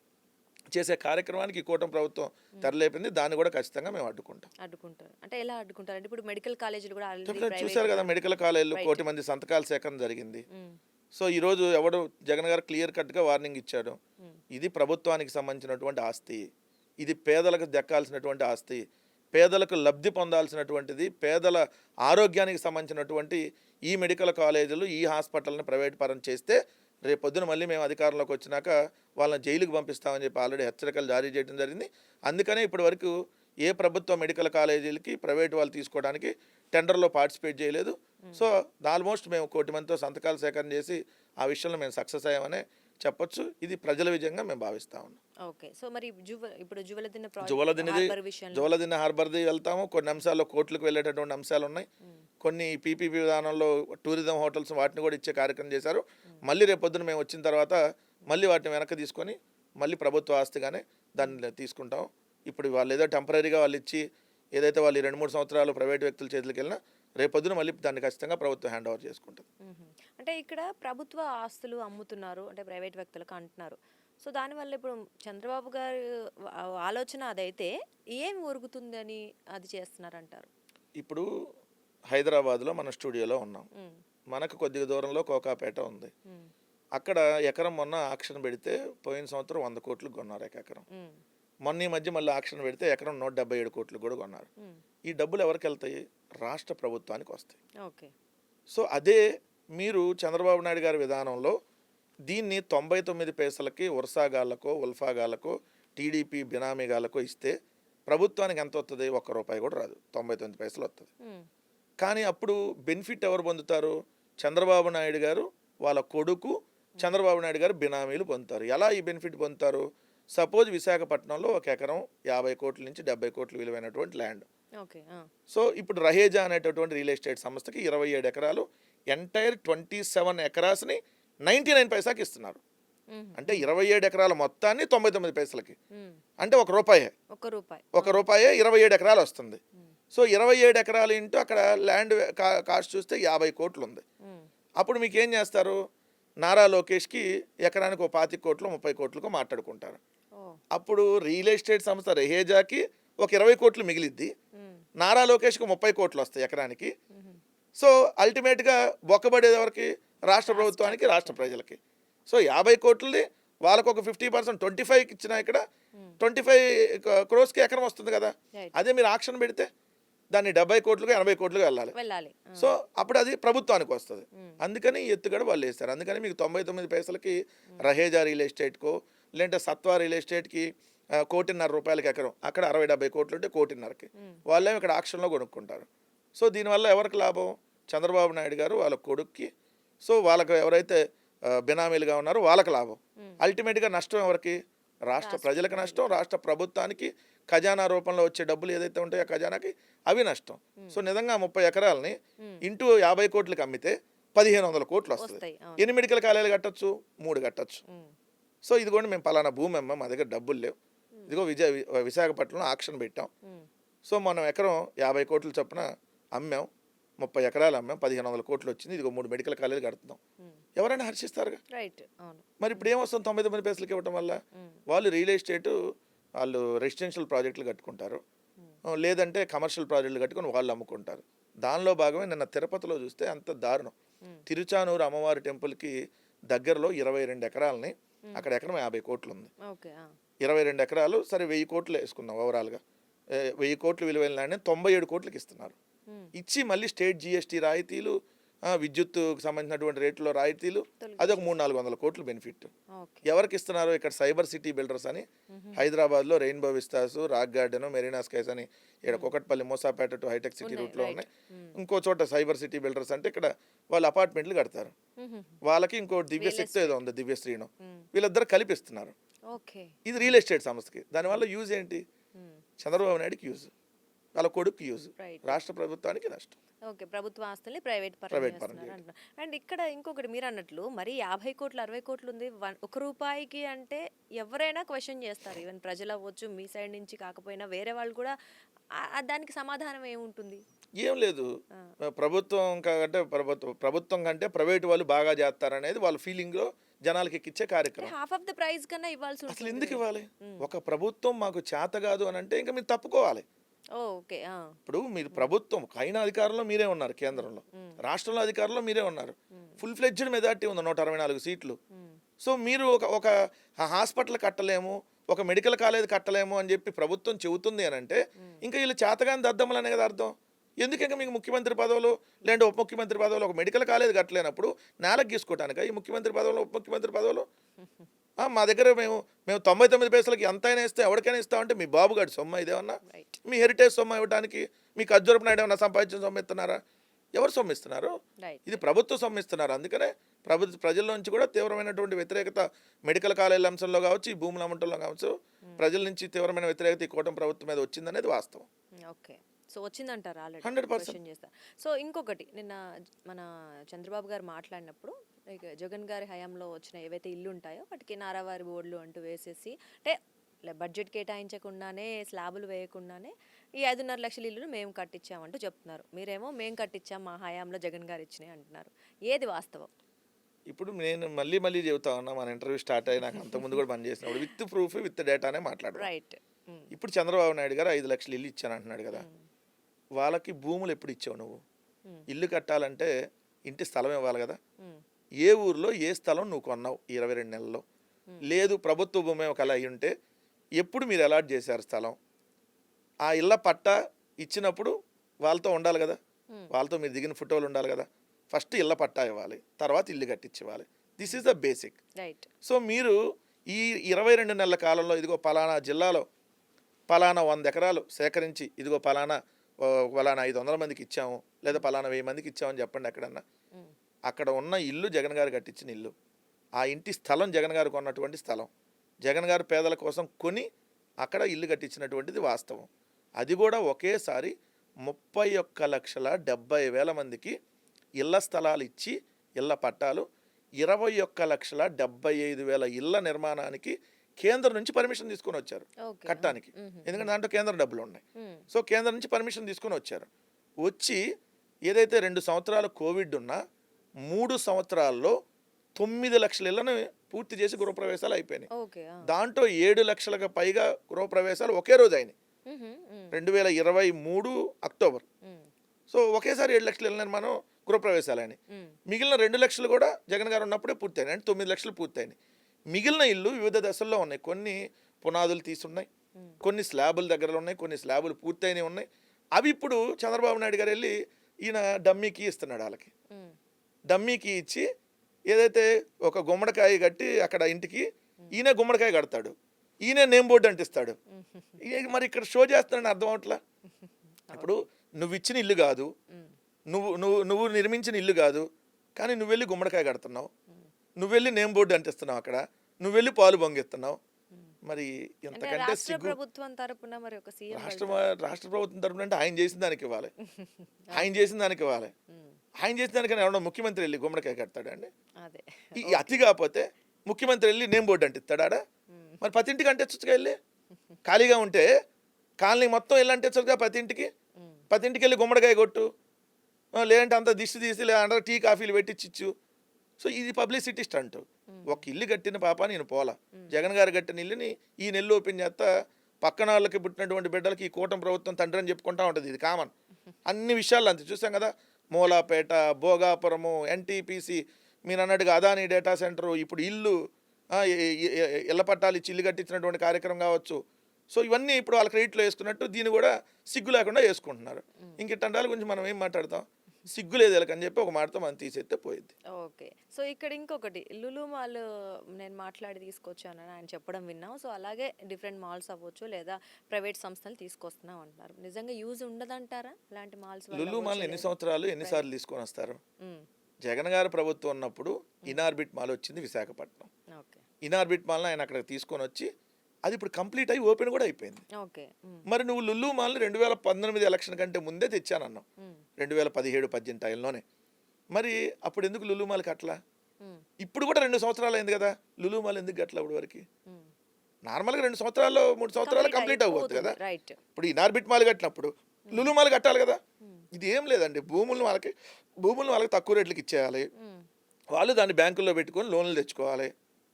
చేసే కార్యక్రమానికి కూటమి ప్రభుత్వం తెరలేపింది. దాన్ని కూడా ఖచ్చితంగా మేము అడ్డుకుంటారు. అంటే ఎలా అడ్డుకుంటారు అంటే ఇప్పుడు మెడికల్ కాలేజీలు కూడా చూసారు కదా, మెడికల్ కాలేజీలు 1 కోటి మంది సంతకాల సేకరణ జరిగింది. సో ఈరోజు ఎవడు జగన్ గారు క్లియర్ కట్గా వార్నింగ్ ఇచ్చాడు, ఇది ప్రభుత్వానికి సంబంధించినటువంటి ఆస్తి, ఇది పేదలకు దక్కాల్సినటువంటి ఆస్తి, పేదలకు లబ్ధి పొందాల్సినటువంటిది, పేదల ఆరోగ్యానికి సంబంధించినటువంటి ఈ మెడికల్ కాలేజీలు, ఈ హాస్పిటల్ని ప్రైవేట్ పరం చేస్తే రేపు పొద్దున మళ్ళీ మేము అధికారంలోకి వచ్చినాక వాళ్ళని జైలుకు పంపిస్తామని చెప్పి ఆల్రెడీ హెచ్చరికలు జారీ చేయడం జరిగింది. అందుకనే ఇప్పటి వరకు ఏ ప్రభుత్వ మెడికల్ కాలేజీలకి ప్రైవేట్ వాళ్ళు తీసుకోవడానికి టెండర్లో పార్టిసిపేట్ చేయలేదు. సో ఆల్మోస్ట్ మేము 1 కోటి మందితో సంతకాలు సేకరణ చేసి ఆ విషయంలో మేము సక్సెస్ అయ్యామనే చెప్పొచ్చు. ఇది ప్రజల విజయంగా మేము భావిస్తా ఉన్నాం. ఓకే. సో మరి ఇప్పుడు జువలదిన్న హార్బర్ది వెళ్తాము. కొన్ని అంశాల్లో కోర్టులకు వెళ్ళేటటువంటి అంశాలు ఉన్నాయి. కొన్ని పీపీపీ విధానంలో టూరిజం హోటల్స్ వాటిని కూడా ఇచ్చే కార్యక్రమం చేశారు. మళ్ళీ రేపు పొద్దున మేము వచ్చిన తర్వాత మళ్ళీ వాటిని వెనక్కి తీసుకొని మళ్ళీ ప్రభుత్వ ఆస్తిగానే దాన్ని తీసుకుంటాం. ఇప్పుడు వాళ్ళు ఏదో టెంపరీగా వాళ్ళు ఇచ్చి ఏదైతే వాళ్ళు 2-3 సంవత్సరాలు ప్రైవేట్ వ్యక్తుల చేతులకు వెళ్ళినా రేపొద్దున మళ్ళీ దాన్ని ఖచ్చితంగా ప్రభుత్వం హ్యాండ్ ఓవర్ చేసుకుంటుంది. అంటే ఇక్కడ ప్రభుత్వ ఆస్తులు అమ్ముతున్నారు అంటే ప్రైవేట్ వ్యక్తులకు అంటున్నారు. సో దానివల్ల ఇప్పుడు చంద్రబాబు గారు ఆలోచన అదైతే ఏం ఒరుగుతుందని అది చేస్తున్నారంటారు? ఇప్పుడు హైదరాబాద్లో మన స్టూడియోలో ఉన్నాం, మనకు కొద్దిగా దూరంలో కోకాపేట ఉంది. అక్కడ ఎకరం మొన్న ఆక్షన్ పెడితే పోయిన సంవత్సరం 100 కోట్లు కొన్నారు ఎకరం. మొన్న ఈ మధ్య మళ్ళీ ఆక్షన్ పెడితే ఎకరం 177 కోట్లు కూడా కొన్నారు. ఈ డబ్బులు ఎవరికి వెళ్తాయి? రాష్ట్ర ప్రభుత్వానికి వస్తాయి. ఓకే. సో అదే మీరు చంద్రబాబు నాయుడు గారి విధానంలో దీన్ని 99 పైసలకి ఉల్ఫాగాళ్ళకో టీడీపీ బినామీగాళ్ళకో ఇస్తే ప్రభుత్వానికి ఎంత వస్తుంది? ₹1 కూడా రాదు, 99 పైసలు వస్తుంది. కానీ అప్పుడు బెనిఫిట్ ఎవరు పొందుతారు? చంద్రబాబు నాయుడు గారు వాళ్ళ కొడుకు చంద్రబాబు నాయుడు గారు బినామీలు పొందుతారు. ఎలా ఈ బెనిఫిట్ పొందుతారు? సపోజ్ విశాఖపట్నంలో ఒక ఎకరం 50 కోట్ల నుంచి 70 కోట్ల విలువైనటువంటి ల్యాండ్. ఓకే. సో ఇప్పుడు రహేజా అనేటటువంటి రియల్ ఎస్టేట్ సంస్థకి 27 ఎకరాలు ఎంటైర్ 27 ఎకరాస్ని 99 పైసాకి ఇస్తున్నారు. అంటే 27 ఎకరాల మొత్తాన్ని 99 పైసలకి, అంటే ఒక రూపాయే 27 ఎకరాలు వస్తుంది. సో 27 ఎకరాలు ఇంటూ అక్కడ ల్యాండ్ కాస్ట్ చూస్తే 50 కోట్లు ఉంది. అప్పుడు మీకు ఏం చేస్తారు? నారా లోకేష్కి ఎకరానికి ఒక 25 కోట్లు 30 కోట్లకు మాట్లాడుకుంటారు. అప్పుడు రియల్ ఎస్టేట్ సంస్థ రహేజాకి ఒక 20 కోట్లు మిగిలిద్ది, నారా లోకేష్కి 30 కోట్లు వస్తాయి ఎకరానికి. సో అల్టిమేట్గా బొక్కబడేది ఎవరికి? రాష్ట్ర ప్రభుత్వానికి, రాష్ట్ర ప్రజలకి. సో 50 కోట్లది వాళ్ళకు ఒక 50% 25కి ఇచ్చినా ఇక్కడ 25 క్రోర్స్కి ఎకరం వస్తుంది కదా. అదే మీరు ఆక్షన్ పెడితే దాన్ని 70 కోట్లుగా 80 కోట్లుగా వెళ్ళాలి. సో అప్పుడు అది ప్రభుత్వానికి వస్తుంది. అందుకని ఎత్తుగడ వాళ్ళు వేస్తారు. అందుకని మీకు 99 పైసలకి రహేజా రియల్ ఎస్టేట్కో లేదంటే సత్వా రియల్ ఎస్టేట్కి 1,50,00,000 రూపాయలకి ఎకరం, అక్కడ 60-70 కోట్లు ఉంటే 1,50,00,000కి వాళ్ళేమో ఇక్కడ ఆక్షన్లో కొనుక్కుంటారు. సో దీనివల్ల ఎవరికి లాభం? చంద్రబాబు నాయుడు గారు వాళ్ళ కొడుక్కి. సో వాళ్ళకు ఎవరైతే బినామీలుగా ఉన్నారో వాళ్ళకి లాభం. అల్టిమేట్గా నష్టం ఎవరికి? రాష్ట్ర ప్రజలకు నష్టం, రాష్ట్ర ప్రభుత్వానికి ఖజానా రూపంలో వచ్చే డబ్బులు ఏదైతే ఉంటాయో ఖజానాకి అవి నష్టం. సో నిజంగా 30 ఎకరాలని ఇంటూ 50 కోట్లకి అమ్మితే 1,500 కోట్లు వస్తుంది. ఎన్ని మెడికల్ కాలేజీలు కట్టచ్చు? 3 కట్టచ్చు. సో ఇది కూడా మేము పలానా భూమి అమ్మాం, మా దగ్గర డబ్బులు లేవు, ఇదిగో విశాఖపట్నంలో ఆక్షన్ పెట్టాం. సో మనం ఎకరం 50 కోట్ల చొప్పున అమ్మాం, 30 ఎకరాలు అమ్మాం, 1,500 కోట్లు వచ్చింది, ఇదిగో 3 మెడికల్ కాలేజీలు కడుతున్నాం. ఎవరైనా హర్షిస్తారుగా. మరి ఇప్పుడు ఏమొస్తుంది 99 పైసలకి ఇవ్వటం వల్ల? వాళ్ళు రియల్ ఎస్టేట్ వాళ్ళు రెసిడెన్షియల్ ప్రాజెక్టులు కట్టుకుంటారు, లేదంటే కమర్షియల్ ప్రాజెక్టులు కట్టుకొని వాళ్ళు అమ్ముకుంటారు. దానిలో భాగమే నిన్న తిరుపతిలో చూస్తే అంత దారుణం. తిరుచానూరు అమ్మవారి టెంపుల్కి దగ్గరలో 22 ఎకరాలని, అక్కడ ఎకరం 50 కోట్లు ఉంది. 22 ఎకరాలు సరే 1000 కోట్లు వేసుకున్నాం ఓవరాల్గా. 1000 కోట్లు విలువైన ల్యాండ్ 97 కోట్లకి ఇస్తున్నారు. ఇచ్చి మళ్ళీ స్టేట్ జిఎస్టీ రాయితీలు, విద్యుత్తుకు సంబంధించినటువంటి రేట్లో రాయితీలు, అదొక 300-400 కోట్లు బెనిఫిట్. ఎవరికి ఇస్తున్నారు? ఇక్కడ సైబర్ సిటీ బిల్డర్స్ అని హైదరాబాద్లో Rainbow Vistas, Rock Garden, Marina Skies అని ఇక్కడ Kukatpally Moosapet to Hitech City రూట్లో ఉన్నాయి. ఇంకో చోట సైబర్ సిటీ బిల్డర్స్ అంటే ఇక్కడ వాళ్ళు అపార్ట్మెంట్లు కడతారు. వాళ్ళకి ఇంకో దివ్యశక్తి ఏదో ఉంది, దివ్యశ్రీను, వీళ్ళిద్దరు కలిపిస్తున్నారు. ఇది రియల్ ఎస్టేట్ సంస్థకి. దానివల్ల యూజ్ ఏంటి? చంద్రబాబు నాయుడుకి యూజ్, వాళ్ళ కొడుకు యూజ్, రాష్ట్ర ప్రభుత్వానికి నష్టం. ఓకే, ప్రభుత్వ ఆస్తుల్ని ప్రైవేట్ పరం. అండ్ ఇక్కడ ఇంకొకటి మీరు అన్నట్లు మరి 50 కోట్లు 60 కోట్లు ఉంది, 1 రూపాయికి అంటే ఎవరైనా క్వశ్చన్ చేస్తారు. ఈవెన్ ప్రజలు అవ్వచ్చు, మీ సైడ్ నుంచి కాకపోయినా వేరే వాళ్ళు కూడా. దానికి సమాధానం ఏముంటుంది? ఏం లేదు, ప్రభుత్వం కంటే ప్రైవేట్ వాళ్ళు బాగా చేస్తారనేది వాళ్ళ ఫీలింగ్ లో జనాలకి ఎక్కిచ్చే కార్యక్రమం. హాఫ్ ఆఫ్ ద ప్రైస్ కన్నా ఇవ్వాల్సి ఉంటుంది. అసలు ఎందుకు ఇవ్వాలి? ఒక ప్రభుత్వం మాకు చేత కాదు అని అంటే ఇంకా మీరు తప్పుకోవాలి. ఇప్పుడు మీరు ప్రభుత్వం అయిన అధికారంలో మీరే ఉన్నారు, కేంద్రంలో రాష్ట్రంలో అధికారంలో మీరే ఉన్నారు, ఫుల్ ఫ్లెడ్జ్డ్ మెజార్టీ ఉంది, 164 సీట్లు. సో మీరు ఒక హాస్పిటల్ కట్టలేము, ఒక మెడికల్ కాలేజ్ కట్టలేము అని చెప్పి ప్రభుత్వం చెబుతుంది అని అంటే ఇంకా వీళ్ళు చేతగాని దద్దమ్మలు అనే కదా అర్థం. ఎందుకు ఇంకా మీకు ముఖ్యమంత్రి పదవులు లేదంటే ఉప ముఖ్యమంత్రి పదవులు, ఒక మెడికల్ కాలేజ్ కట్టలేనప్పుడు నేలకు గీసుకోవటానిక ఈ ముఖ్యమంత్రి పదవులు ఉప ముఖ్యమంత్రి పదవులు? మా దగ్గర మేము 99 పైసలకి ఎంతైనా ఇస్తే ఎవరికైనా ఇస్తామంటే మీ బాబుగాడి సొమ్మ ఇదేమన్నా? మీ హెరిటేజ్ సొమ్మ ఇవ్వడానికి మీకు అజ్జరపు నాయుడు ఏమన్నా సంపాదించిన సొమ్మ ఇస్తున్నారా? ఎవరు సొమ్ము ఇస్తున్నారు? ఇది ప్రభుత్వ సొమ్ము ఇస్తున్నారు. అందుకనే ప్రజల నుంచి కూడా తీవ్రమైనటువంటి వ్యతిరేకత మెడికల్ కాలేజీల అంశంలో కావచ్చు, ఈ భూముల అమ్మటంలో కావచ్చు, ప్రజల నుంచి తీవ్రమైన వ్యతిరేకత ఈ కూటమి ప్రభుత్వం మీద వచ్చిందనేది వాస్తవం. ఓకే, సో వచ్చిందంటారు ఆల్రెడీ 100%. సో ఇంకొకటి, నిన్న మన చంద్రబాబు గారు మాట్లాడినప్పుడు జగన్ గారి హయాంలో వచ్చిన ఏవైతే ఇల్లు ఉంటాయో వాటికి నారావారి బోర్డులు అంటూ వేసేసి, అంటే బడ్జెట్ కేటాయించకుండానే స్లాబులు వేయకుండానే ఈ 5.5 లక్షల ఇల్లులు మేము కట్టించామంటూ చెప్తున్నారు. మీరేమో మేము కట్టించాం, మా హయాంలో జగన్ గారు ఇచ్చినాయి అంటున్నారు. ఏది వాస్తవం? ఇప్పుడు నేను మళ్ళీ చెబుతా ఉన్నా, మన ఇంటర్వ్యూ స్టార్ట్ అయ్యి నాకు అంతకుముందు కూడా పనిచేసినప్పుడు విత్ ప్రూఫ్ విత్ డేటానే మాట్లాడు. రైట్. ఇప్పుడు చంద్రబాబు నాయుడు గారు 5 లక్షలు ఇల్లు ఇచ్చాను అంటున్నాడు కదా, వాళ్ళకి భూములు ఎప్పుడు ఇచ్చావు నువ్వు? ఇల్లు కట్టాలంటే ఇంటి స్థలం ఇవ్వాలి కదా. ఏ ఊర్లో ఏ స్థలం నువ్వు కొన్నావు 22 నెలల్లో? లేదు ప్రభుత్వ భూమి ఒకలా అయి ఉంటే ఎప్పుడు మీరు అలాట్ చేశారు స్థలం? ఆ ఇళ్ళ పట్టా ఇచ్చినప్పుడు వాళ్ళతో ఉండాలి కదా, వాళ్ళతో మీరు దిగిన ఫోటోలు ఉండాలి కదా. ఫస్ట్ ఇళ్ళ పట్టా ఇవ్వాలి, తర్వాత ఇల్లు కట్టించివ్వాలి. This is the basic. So మీరు ఈ 22 నెలల కాలంలో ఇదిగో పలానా జిల్లాలో పలానా 100 ఎకరాలు సేకరించి ఇదిగో పలానా 500 మందికి ఇచ్చాము లేదా పలానా 1000 మందికి ఇచ్చామని చెప్పండి ఎక్కడన్నా. అక్కడ ఉన్న ఇల్లు జగన్ గారు కట్టించిన ఇల్లు, ఆ ఇంటి స్థలం జగన్ గారు కొన్నటువంటి స్థలం, జగన్ గారు పేదల కోసం కొని అక్కడ ఇల్లు కట్టించినటువంటిది వాస్తవం. అది కూడా ఒకేసారి 31,70,000 మందికి ఇళ్ల స్థలాలు ఇచ్చి ఇళ్ల పట్టాలు, 21,75,000 ఇళ్ల నిర్మాణానికి కేంద్రం నుంచి పర్మిషన్ తీసుకొని వచ్చారు కట్టడానికి. ఎందుకంటే దాంట్లో కేంద్ర డబ్బులు ఉన్నాయి. సో కేంద్రం నుంచి పర్మిషన్ తీసుకొని వచ్చారు. వచ్చి ఏదైతే 2 సంవత్సరాలు కోవిడ్ ఉన్నా 3 సంవత్సరాల్లో 9 లక్షల ఇళ్లను పూర్తి చేసి గృహప్రవేశాలు అయిపోయినాయి. దాంట్లో 7 లక్షలకు పైగా గృహప్రవేశాలు ఒకే రోజు అయినాయి 2023 అక్టోబర్. సో ఒకేసారి 7 లక్షల ఇళ్ల నిర్మాణం గృహప్రవేశాలు అయినాయి. మిగిలిన 2 లక్షలు కూడా జగన్ గారు ఉన్నప్పుడే పూర్తయినాయి. అంటే 9 లక్షలు పూర్తయినాయి. మిగిలిన ఇల్లు వివిధ దశల్లో ఉన్నాయి. కొన్ని పునాదులు తీసున్నాయి, కొన్ని స్లాబుల దగ్గరలో ఉన్నాయి, కొన్ని స్లాబులు పూర్తయినవి ఉన్నాయి. అవి ఇప్పుడు చంద్రబాబు నాయుడు గారు వెళ్ళి ఈయన డమ్మీకి ఇస్తున్నాడు. వాళ్ళకి డమ్మీకి ఇచ్చి ఏదైతే ఒక గుమ్మడికాయ కట్టి అక్కడ ఇంటికి ఈయన గుమ్మడికాయ కడతాడు, ఈయన నేమ్ బోర్డు అంటిస్తాడు. మరి ఇక్కడ షో చేస్తాడని అర్థం అవట్లా. ఇప్పుడు నువ్వు ఇచ్చిన ఇల్లు కాదు, నువ్వు నువ్వు నువ్వు నిర్మించిన ఇల్లు కాదు, కానీ నువ్వు వెళ్ళి గుమ్మడికాయ కడుతున్నావు, నువ్వు వెళ్ళి నేమ్ బోర్డు అంటిస్తున్నావు, అక్కడ నువ్వు వెళ్ళి పాలు పొంగిస్తున్నావు. మరి ఎంతకంటే సిగ్గు. ప్రభుత్వం తరపున మరి ఒక సీఎం రాష్ట్ర ప్రభుత్వం తరపున అంటే ఆయన చేసిన దానికి ఇవ్వాలి, ఆయన చేసిన దానికి ఇవ్వాలి. ఆయన చేసిన దానికన్నా ఎవడో ముఖ్యమంత్రి వెళ్ళి గుమ్మడికాయ కడతాడు అండి? ఈ అతి కాకపోతే ముఖ్యమంత్రి వెళ్ళి నేమ్ బోర్డు అంటిస్తాడా? మరి ప్రతి ఇంటికి అంటించచ్చుగా వెళ్ళి, ఖాళీగా ఉంటే కాలనీ మొత్తం వెళ్ళి అంటించచ్చుగా ప్రతి ఇంటికి. ప్రతి ఇంటికి వెళ్ళి గుమ్మడికాయ కొట్టు, లేదంటే అంత దిష్టి తీసి లేదా టీ కాఫీలు పెట్టించు. సో ఇది పబ్లిసిటీ స్టంట్. ఒక ఇల్లు కట్టిన పాప నేను పోలా, జగన్ గారు కట్టిన ఇల్లుని ఈ నెల్లు ఓపెన్ చేస్తా, పక్కన వాళ్ళకి పుట్టినటువంటి బిడ్డలకి ఈ కూటమి ప్రభుత్వం తండ్రి అని చెప్పుకుంటా ఉంటుంది. ఇది కామన్ అన్ని విషయాలు అంతే. చూసాం కదా, మూలాపేట, భోగాపురము, ఎన్టీపీసీ, మీరు అన్నట్టుగా అదానీ డేటా సెంటరు, ఇప్పుడు ఇల్లు ఇళ్ల పట్టాలు ఇచ్చి ఇల్లు కట్టించినటువంటి కార్యక్రమం కావచ్చు. సో ఇవన్నీ ఇప్పుడు వాళ్ళ క్రెడిట్లో వేసుకున్నట్టు దీన్ని కూడా సిగ్గు లేకుండా వేసుకుంటున్నారు. ఇంకెట్టండాల గురించి మనం ఏం మాట్లాడతాం? సిగ్గు లేదు అని చెప్పి ఒక మాటతో మనం తీసేస్తే పోయింది. ఓకే. సో ఇక్కడ ఇంకొకటి లులు మాల్ నేను మాట్లాడి తీసుకొచ్చానని ఆయన చెప్పడం విన్నాం. సో అలాగే డిఫరెంట్ మాల్స్ అవ్వచ్చు లేదా ప్రైవేట్ సంస్థలు తీసుకొస్తున్నాం అంటున్నారు. నిజంగా యూజ్ ఉండదంటారా ఇలాంటి మాల్స్? లులు మాల్ ఎన్ని సంవత్సరాలు ఎన్నిసార్లు తీసుకొని వస్తారు? జగన్ గారు ప్రభుత్వం ఉన్నప్పుడు ఇనార్బిట్ మాల్ వచ్చింది విశాఖపట్నం. ఇనార్బిట్ మాల్ని ఆయన అక్కడ తీసుకొని వచ్చి అది ఇప్పుడు కంప్లీట్ అయ్యి ఓపెన్ కూడా అయిపోయింది. మరి నువ్వు లులు మాల్ని 2019 ఎలక్షన్ కంటే ముందే తెచ్చానన్నావు, 2017-18 టైంలోనే. మరి అప్పుడు ఎందుకు లులు మాల్కి అట్లా? ఇప్పుడు కూడా 2 సంవత్సరాలు అయింది కదా, లులు మాల్ ఎందుకు అట్లా ఇప్పుడు వరకు? నార్మల్గా 2 సంవత్సరాల్లో 3 సంవత్సరాలు కంప్లీట్ అవ్వద్దు కదా. ఇప్పుడు ఇనార్బిట్ మాల్ కట్టినప్పుడు లులు మాల్ కట్టాలి కదా. ఇది ఏం లేదండి, భూములను వాళ్ళకి తక్కువ రేట్లకి ఇచ్చేయాలి, వాళ్ళు దాన్ని బ్యాంకుల్లో పెట్టుకొని లోన్లు తెచ్చుకోవాలి,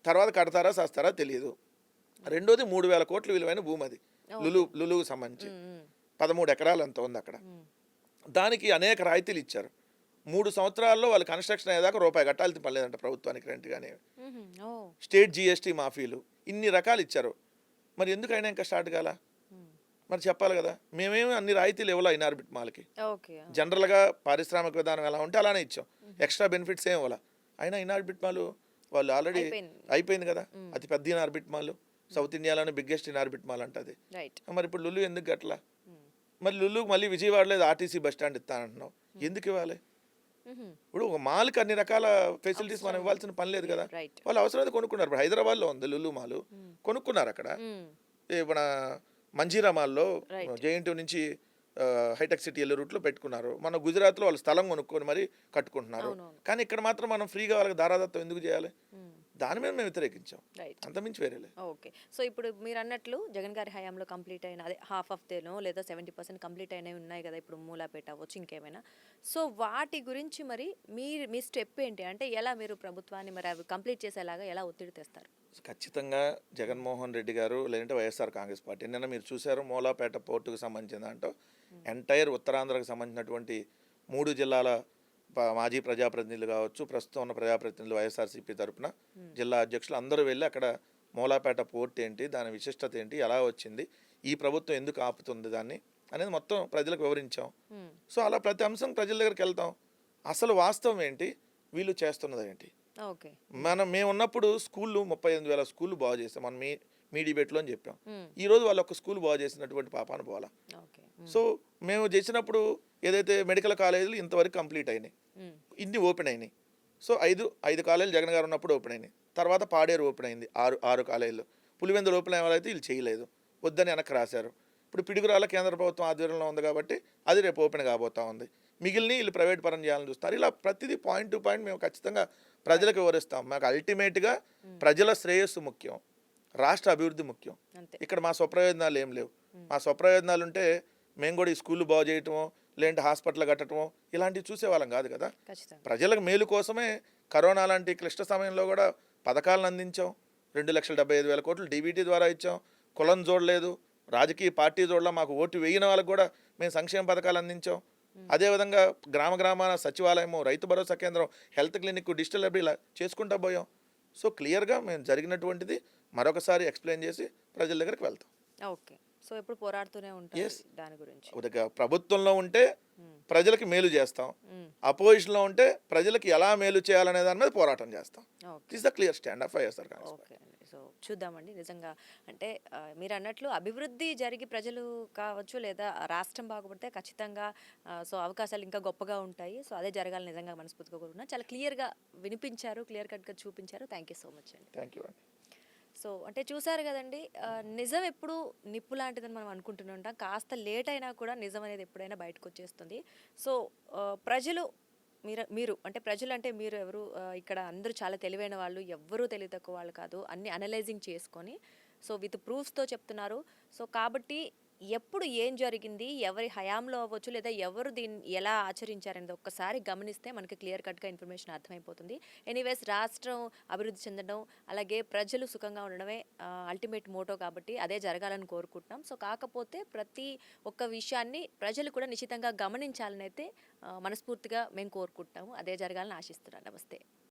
తర్వాత కడతారా చేస్తారా తెలియదు. రెండోది 3,000 కోట్ల విలువైన భూమి అది లులుకు సంబంధించి 13 ఎకరాలు ఎంత ఉంది అక్కడ. దానికి అనేక రాయితీలు ఇచ్చారు. 3 సంవత్సరాల్లో వాళ్ళు కన్స్ట్రక్షన్ అయ్యేదాకా రూపాయి కట్టాల్సి పర్లేదంట ప్రభుత్వానికి రెంట్ కానీ. స్టేట్ జిఎస్టీ మాఫీలు ఇన్ని రకాలు ఇచ్చారు. మరి ఎందుకు అయినా ఇంకా స్టార్ట్ కాలా? మరి చెప్పాలి కదా. మేమేమి అన్ని రాయితీలు ఇవ్వాలా ఇనార్బిట్ మాల్కి. జనరల్గా పారిశ్రామిక విధానం ఎలా ఉంటే అలానే ఇచ్చాం, ఎక్స్ట్రా బెనిఫిట్స్ ఏం ఇవ్వాలా. అయినా ఇనార్బిట్ మాల్ వాళ్ళు ఆల్రెడీ అయిపోయింది కదా, అతి పెద్ద ఇనార్బిట్ మాల్, సౌత్ ఇండియాలోనే బిగ్గెస్ట్ ఇనార్బిట్ మాల్ అంటది. మరి ఇప్పుడు లులు ఎందుకు గట్లా? మరి లులు మళ్ళీ విజయవాడలో ఆర్టీసీ బస్ స్టాండ్ ఇస్తానంటున్నావు, ఎందుకు ఇవ్వాలి? ఇప్పుడు ఒక మాల్కి అన్ని రకాల ఫెసిలిటీస్ మనం ఇవ్వాల్సిన పని లేదు కదా. వాళ్ళు అవసరమైతే కొనుక్కున్నారు. ఇప్పుడు హైదరాబాద్లో ఉంది లులు మాల్, కొనుక్కున్నారు అక్కడ. మన మంజీరా మాల్లో జేఎన్టీ నుంచి హైటెక్ సిటీ వెళ్ళే రూట్లో పెట్టుకున్నారు. మన గుజరాత్లో వాళ్ళు స్థలం కొనుక్కొని మరి కట్టుకుంటున్నారు. కానీ ఇక్కడ మాత్రం మనం ఫ్రీగా వాళ్ళకి దారాదత్తం ఎందుకు చేయాలి? దాని మీద మేము వ్యతిరేకించాం, అంతమించి వేరేలే. ఓకే. సో ఇప్పుడు మీరు అన్నట్లు జగన్ గారి హయాంలో కంప్లీట్ అయిన అదే హాఫ్ ఆఫ్ దేనో లేదా 70% కంప్లీట్ అయినవి ఉన్నాయి కదా ఇప్పుడు మూలాపేట అవ్వచ్చు ఇంకేమైనా. సో వాటి గురించి మరి మీ స్టెప్ ఏంటి? అంటే ఎలా మీరు ప్రభుత్వాన్ని మరి అవి కంప్లీట్ చేసేలాగా ఎలా ఒత్తిడి తెస్తారు? ఖచ్చితంగా జగన్మోహన్ రెడ్డి గారు లేదంటే వైఎస్ఆర్ కాంగ్రెస్ పార్టీ, నిన్న మీరు చూశారు మూలాపేట పోర్టుకు సంబంధించిన దాంట్లో ఎంటైర్ ఉత్తరాంధ్రకు సంబంధించినటువంటి 3 జిల్లాల మాజీ ప్రజాప్రతినిధులు కావచ్చు, ప్రస్తుతం ఉన్న ప్రజాప్రతినిధులు వైఎస్ఆర్సీపీ తరఫున జిల్లా అధ్యక్షులు అందరూ వెళ్ళి అక్కడ మూలాపేట పోర్ట్ ఏంటి, దాని విశిష్టత ఏంటి, ఎలా వచ్చింది, ఈ ప్రభుత్వం ఎందుకు ఆపుతుంది దాన్ని అనేది మొత్తం ప్రజలకు వివరించాం. సో అలా ప్రతి అంశం ప్రజల దగ్గరికి వెళ్తాం. అసలు వాస్తవం ఏంటి, వీళ్ళు చేస్తున్నది ఏంటి. మేము ఉన్నప్పుడు స్కూళ్ళు 38,000 స్కూళ్ళు బాగు చేస్తాం, మనం మీ డిబేట్లో అని చెప్పాం. ఈ రోజు వాళ్ళు ఒక స్కూల్ బాగు చేసినటువంటి పాపాన పోలా. సో మేము చేసినప్పుడు ఏదైతే మెడికల్ కాలేజీలు ఇంతవరకు కంప్లీట్ అయినాయి, ఇన్ని ఓపెన్ అయినాయి. సో ఐదు కాలేజీలు జగన్ గారు ఉన్నప్పుడు ఓపెన్ అయినాయి. తర్వాత పాడేరు ఓపెన్ అయింది, ఆరు కాలేజీలు. పులివెందులు ఓపెన్ అయ్యేవాళ్ళైతే వీళ్ళు చేయలేదు, వద్దని వెనక్కి రాశారు. ఇప్పుడు పిడుగురాల కేంద్ర ప్రభుత్వం ఆధ్వర్యంలో ఉంది కాబట్టి అది రేపు ఓపెన్ కాబోతా ఉంది. మిగిలిన వీళ్ళు ప్రైవేట్ పరం చేయాలని చూస్తారు. ఇలా ప్రతిదీ పాయింట్ టు పాయింట్ మేము ఖచ్చితంగా ప్రజలకు వివరిస్తాం. మాకు అల్టిమేట్గా ప్రజల శ్రేయస్సు ముఖ్యం, రాష్ట్ర అభివృద్ధి ముఖ్యం. అంతే. ఇక్కడ మా స్వప్రయోజనాలు ఏం లేవు. మా స్వప్రయోజనాలు ఉంటే మేము కూడా ఈ స్కూళ్ళు బాగు చేయటమో లేదంటే హాస్పిటల్ కట్టడమో ఇలాంటివి చూసేవాళ్ళం కాదు కదా. ఖచ్చితంగా. ప్రజలకు మేలు కోసమే కరోనా లాంటి క్లిష్ట సమయంలో కూడా పథకాలను అందించాం. 2,75,000 కోట్లు డీబీటీ ద్వారా ఇచ్చాం. కులం చూడలేదు, రాజకీయ పార్టీ చూడలే, మాకు ఓటు వేయని వాళ్ళకు కూడా మేము సంక్షేమ పథకాలు అందించాం. అదేవిధంగా గ్రామాన సచివాలయము, రైతు భరోసా కేంద్రం, హెల్త్ క్లినిక్, డిజిటల్ లైబ్రరీ ఇలా చేసుకుంటా పోయాం. సో క్లియర్గా మేము జరిగినటువంటిది మరొకసారి ఎక్స్ప్లెయిన్ చేసి ప్రజల దగ్గరికి వెళ్తాం. ఓకే. సో ఎప్పుడు పోరాడుతూనే ఉంటారు Yes. దాని గురించి. ఉదక ప్రభుత్వంలో ఉంటే మ్మ్. ప్రజలకి మేలు చేస్తాం, మ్మ్. అపోజిషన్లో ఉంటే ప్రజలకి ఎలా మేలు చేయాలనే దాని మీద పోరాటం చేస్తాం. Okay. Is the clear stand of YSR Congress party. Okay అండి. సో చూద్దామండి నిజంగా అంటే మీరు అన్నట్లు అభివృద్ధి జరిగి ప్రజలు కావచ్చు లేదా రాష్ట్రం బాగుపడితే ఖచ్చితంగా సో అవకాశాలు ఇంకా గొప్పగా ఉంటాయి. సో అదే జరగాలని నిజంగా మనస్ఫూర్తిగా కోరుకున్నా. చాలా క్లియర్గా వినిపించారు, క్లియర్ కట్గా చూపించారు. థ్యాంక్ యూ సో మచ్ అండి. థ్యాంక్ యూ అండి. సో అంటే చూసారు కదండి, నిజం ఎప్పుడు నిప్పు లాంటిదని మనం అనుకుంటూనే ఉంటాం. కాస్త లేట్ అయినా కూడా నిజం అనేది ఎప్పుడైనా బయటకు వచ్చేస్తుంది. సో ప్రజలు మీరు అంటే ప్రజలు అంటే మీరు ఎవరు, ఇక్కడ అందరూ చాలా తెలివైన వాళ్ళు, ఎవ్వరూ తెలివి తక్కువ వాళ్ళు కాదు. అన్ని అనలైజింగ్ చేసుకొని సో విత్ ప్రూఫ్స్తో చెప్తున్నారు. సో కాబట్టి ఎప్పుడు ఏం జరిగింది, ఎవరి హయాంలో అవ్వచ్చు లేదా ఎవరు దీన్ని ఎలా ఆచరించారనేది ఒక్కసారి గమనిస్తే మనకి క్లియర్ కట్గా ఇన్ఫర్మేషన్ అర్థమైపోతుంది. ఎనీవేస్ రాష్ట్రం అభివృద్ధి చెందడం అలాగే ప్రజలు సుఖంగా ఉండడమే అల్టిమేట్ మోటో కాబట్టి అదే జరగాలని కోరుకుంటున్నాం. సో కాకపోతే ప్రతి ఒక్క విషయాన్ని ప్రజలు కూడా నిశ్చితంగా గమనించాలని అయితే మనస్ఫూర్తిగా మేము కోరుకుంటాము. అదే జరగాలని ఆశిస్తున్నాను. నమస్తే.